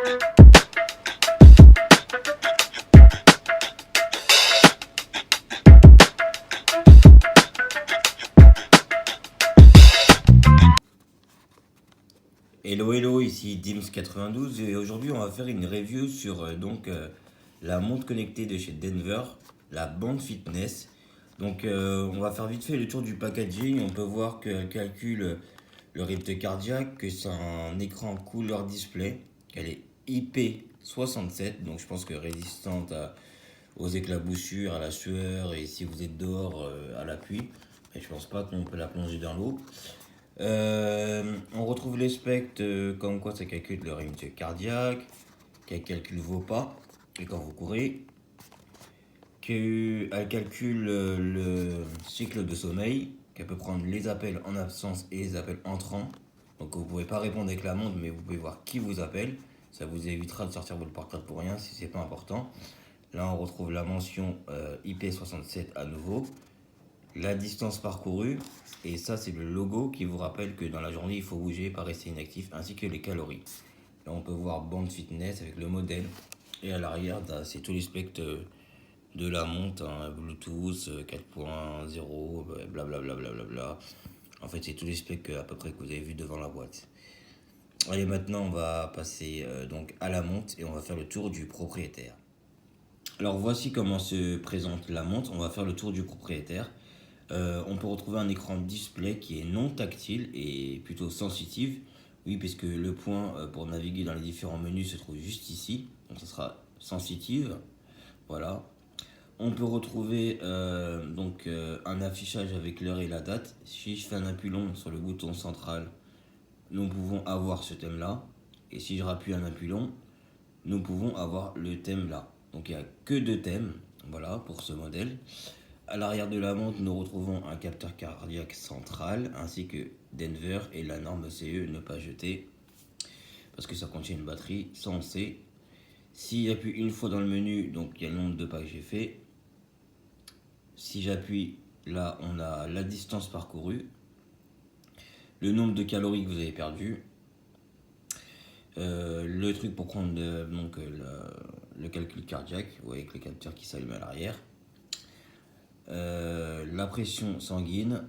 Hello hello, ici Dims92 et aujourd'hui on va faire une review sur la montre connectée de chez Denver, la Band Fitness. On va faire vite fait le tour du packaging. On peut voir qu'elle calcule le rythme cardiaque, que c'est un écran couleur display, qu'elle est IP67, donc je pense que résistante aux éclaboussures, à la sueur et si vous êtes dehors à la pluie. Et je pense pas qu'on peut la plonger dans l'eau. On retrouve les specs comme quoi ça calcule le rythme cardiaque, qu'elle calcule vos pas et quand vous courez, qu'elle calcule le cycle de sommeil, qu'elle peut prendre les appels en absence et les appels entrants. Donc vous pouvez pas répondre avec la montre, mais vous pouvez voir qui vous appelle. Ça vous évitera de sortir votre portable pour rien si c'est pas important. Là on retrouve la mention IP67 à nouveau, la distance parcourue, et ça c'est le logo qui vous rappelle que dans la journée il faut bouger, pas rester inactif, ainsi que les calories. Là on peut voir Band Fitness avec le modèle, et à l'arrière c'est tous les specs de la montre, hein, Bluetooth 4.0, blablabla. Bla. En fait c'est tous les specs à peu près que vous avez vu devant la boîte. Allez, maintenant on va passer donc à la montre et on va faire le tour du propriétaire. Alors voici comment se présente la montre, on va faire le tour du propriétaire. On peut retrouver un écran display qui est non tactile et plutôt sensitive. Oui, puisque le point pour naviguer dans les différents menus se trouve juste ici. Donc ça sera sensitive. Voilà. On peut retrouver un affichage avec l'heure et la date. Si je fais un appui long sur le bouton central, nous pouvons avoir ce thème-là. Et si je rappuie un appui long, nous pouvons avoir le thème là. Donc il n'y a que deux thèmes, voilà, pour ce modèle. À l'arrière de la montre, nous retrouvons un capteur cardiaque central ainsi que Denver et la norme CE ne pas jeter parce que ça contient une batterie, ça on sait. Si j'appuie une fois dans le menu, donc il y a le nombre de pas que j'ai fait. Si j'appuie là, on a la distance parcourue, le nombre de calories que vous avez perdu, le truc pour prendre le calcul cardiaque, vous voyez avec le capteur qui s'allume à l'arrière. La pression sanguine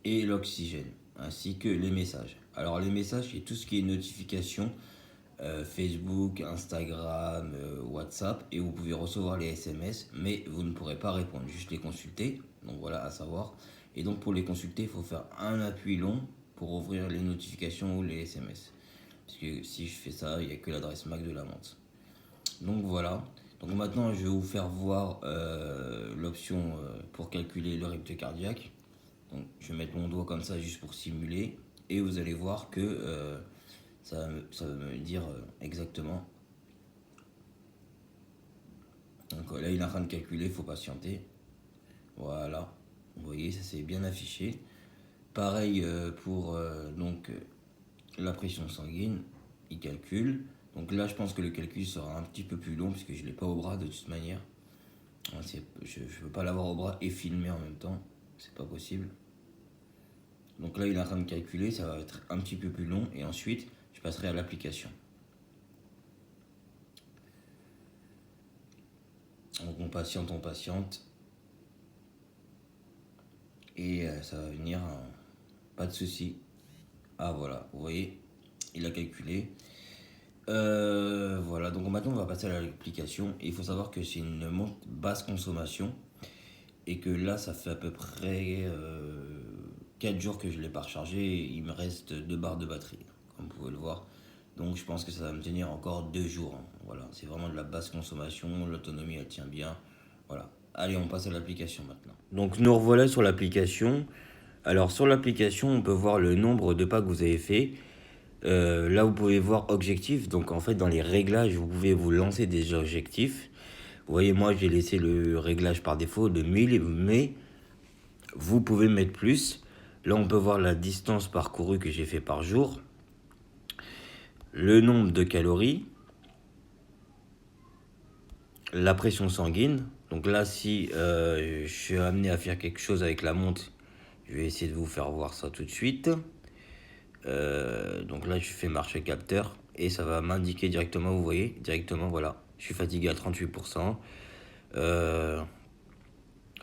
et l'oxygène, ainsi que les messages. Alors les messages, c'est tout ce qui est notification, Facebook, Instagram, WhatsApp, et vous pouvez recevoir les SMS, mais vous ne pourrez pas répondre, juste les consulter, donc voilà à savoir. Et donc pour les consulter, il faut faire un appui long pour ouvrir les notifications ou les SMS. Parce que si je fais ça, il n'y a que l'adresse MAC de la montre. Donc voilà. Donc maintenant, je vais vous faire voir l'option pour calculer le rythme cardiaque. Donc, je vais mettre mon doigt comme ça juste pour simuler. Et vous allez voir que ça va me dire exactement. Donc là, il est en train de calculer, il faut patienter. Voilà. Vous voyez, ça s'est bien affiché. Pareil pour la pression sanguine. Il calcule. Donc là, je pense que le calcul sera un petit peu plus long puisque je ne l'ai pas au bras de toute manière. Je ne peux pas l'avoir au bras et filmer en même temps. C'est pas possible. Donc là, il est en train de calculer. Ça va être un petit peu plus long. Et ensuite, je passerai à l'application. Donc on patiente. Et ça va venir. Pas de souci. Ah voilà, vous voyez, il a calculé. Voilà, donc maintenant on va passer à l'application. Il faut savoir que c'est une montre basse consommation et que là ça fait à peu près 4 jours que je l'ai pas rechargé et il me reste 2 barres de batterie, comme vous pouvez le voir. Donc je pense que ça va me tenir encore 2 jours. Voilà, c'est vraiment de la basse consommation, l'autonomie elle tient bien. Voilà, allez on passe à l'application maintenant. Donc nous revoilà sur l'application. Alors sur l'application on peut voir le nombre de pas que vous avez fait. Là vous pouvez voir objectif, donc en fait dans les réglages vous pouvez vous lancer des objectifs. Vous voyez, moi j'ai laissé le réglage par défaut de 1000, mais vous pouvez mettre plus. Là on peut voir la distance parcourue que j'ai fait par jour, le nombre de calories, la pression sanguine. Donc là si je suis amené à faire quelque chose avec la montre, je vais essayer de vous faire voir ça tout de suite. Donc là je fais marcher capteur et ça va m'indiquer directement, vous voyez, directement, voilà, je suis fatigué à 38%.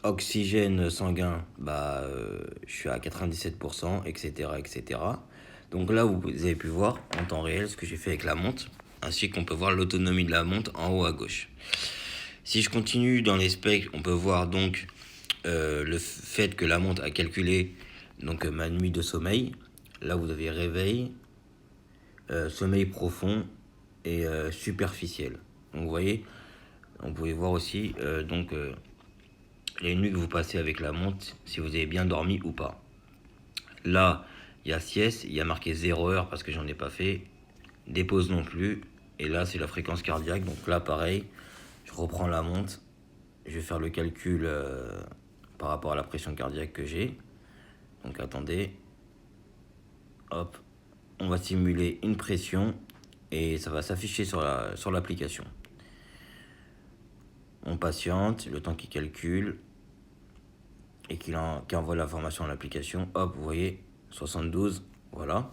Oxygène sanguin, je suis à 97%, etc., etc. Donc là, vous avez pu voir en temps réel ce que j'ai fait avec la montre, ainsi qu'on peut voir l'autonomie de la montre en haut à gauche. Si je continue dans les specs, on peut voir donc le fait que la montre a calculé donc ma nuit de sommeil. Là, vous avez réveil, sommeil profond et superficiel. Donc vous voyez, vous pouvez voir aussi les nuits que vous passez avec la montre, si vous avez bien dormi ou pas. Là, il y a sieste, il y a marqué 0 heure parce que j'en ai pas fait. Des pauses non plus. Et là, c'est la fréquence cardiaque. Donc là, pareil, je reprends la montre. Je vais faire le calcul par rapport à la pression cardiaque que j'ai. Donc attendez. Hop. On va simuler une pression et ça va s'afficher sur l'application. On patiente, le temps qu'il calcule et qu'il envoie l'information à l'application. Hop, vous voyez, 72, voilà.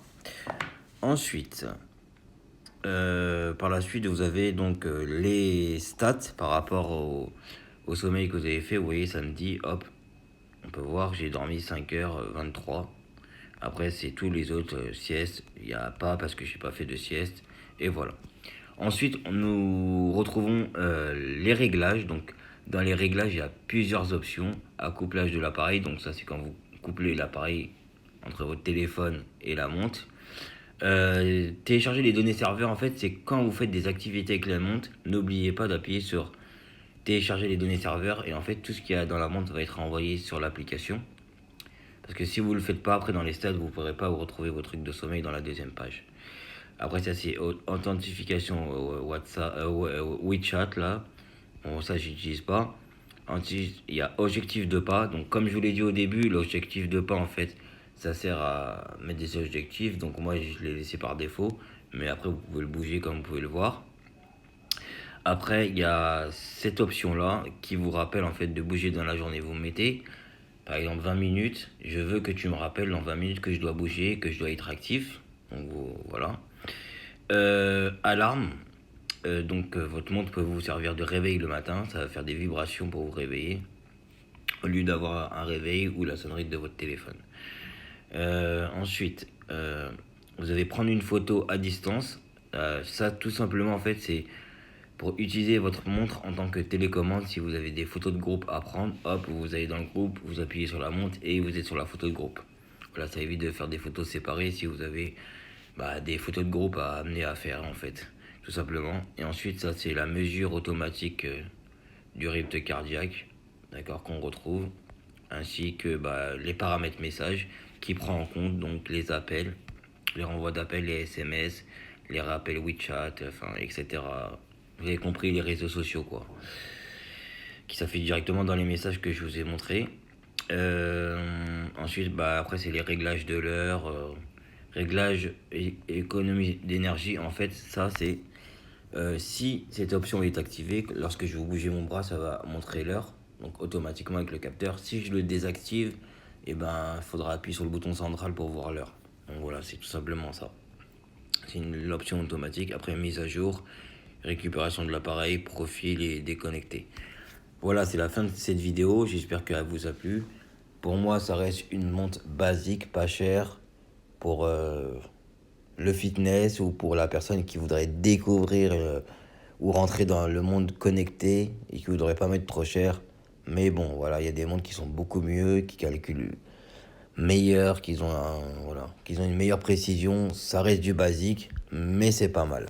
Ensuite, par la suite, vous avez donc les stats par rapport au sommeil que vous avez fait. Vous voyez, samedi, hop, on peut voir, j'ai dormi 5h23. Après, c'est tous les autres siestes. Il n'y a pas parce que je n'ai pas fait de sieste. Et voilà. Ensuite, nous retrouvons les réglages. Donc, dans les réglages, il y a plusieurs options. Accouplage de l'appareil. Donc, ça, c'est quand vous couplez l'appareil entre votre téléphone et la montre. Télécharger les données serveurs, en fait, c'est quand vous faites des activités avec la montre, n'oubliez pas d'appuyer sur télécharger les données serveurs. Et en fait, tout ce qu'il y a dans la montre va être envoyé sur l'application. Parce que si vous ne le faites pas, après dans les stats, vous ne pourrez pas vous retrouver vos trucs de sommeil dans la deuxième page. Après ça, c'est authentification WhatsApp, WeChat là. Bon, ça, j'utilise pas. Ensuite, il y a objectif de pas. Donc, comme je vous l'ai dit au début, l'objectif de pas, en fait, ça sert à mettre des objectifs. Donc, moi, je l'ai laissé par défaut. Mais après, vous pouvez le bouger comme vous pouvez le voir. Après, il y a cette option-là qui vous rappelle, en fait, de bouger dans la journée. Vous mettez, par exemple, 20 minutes. Je veux que tu me rappelles dans 20 minutes que je dois bouger, que je dois être actif. Donc, voilà. Alarme. Votre montre peut vous servir de réveil le matin. Ça va faire des vibrations pour vous réveiller. Au lieu d'avoir un réveil ou la sonnerie de votre téléphone. Ensuite, vous allez prendre une photo à distance. Ça, tout simplement, en fait, c'est pour utiliser votre montre en tant que télécommande. Si vous avez des photos de groupe à prendre, hop, vous allez dans le groupe, vous appuyez sur la montre et vous êtes sur la photo de groupe. Voilà, ça évite de faire des photos séparées si vous avez des photos de groupe à amener à faire, en fait, tout simplement. Et ensuite, ça, c'est la mesure automatique du rythme cardiaque, d'accord, qu'on retrouve, ainsi que les paramètres messages qui prend en compte donc les appels, les renvois d'appels, les SMS, les rappels WeChat, enfin, etc. Vous avez compris, les réseaux sociaux, quoi, qui s'affichent directement dans les messages que je vous ai montrés. Ensuite, après, c'est les réglages de l'heure, réglage et économie d'énergie. En fait, ça, c'est si cette option est activée, lorsque je vais bouger mon bras, ça va montrer l'heure, donc automatiquement avec le capteur. Si je le désactive, il faudra appuyer sur le bouton central pour voir l'heure. Donc voilà, c'est tout simplement ça. C'est l'option automatique. Après, mise à jour, récupération de l'appareil, profil et déconnecté. Voilà, c'est la fin de cette vidéo. J'espère qu'elle vous a plu. Pour moi, ça reste une montre basique, pas chère, pour le fitness ou pour la personne qui voudrait découvrir ou rentrer dans le monde connecté et qui voudrait pas mettre trop cher. Mais bon, voilà, il y a des montres qui sont beaucoup mieux, qui calculent meilleur, qu'ils ont une meilleure précision. Ça reste du basique, mais c'est pas mal.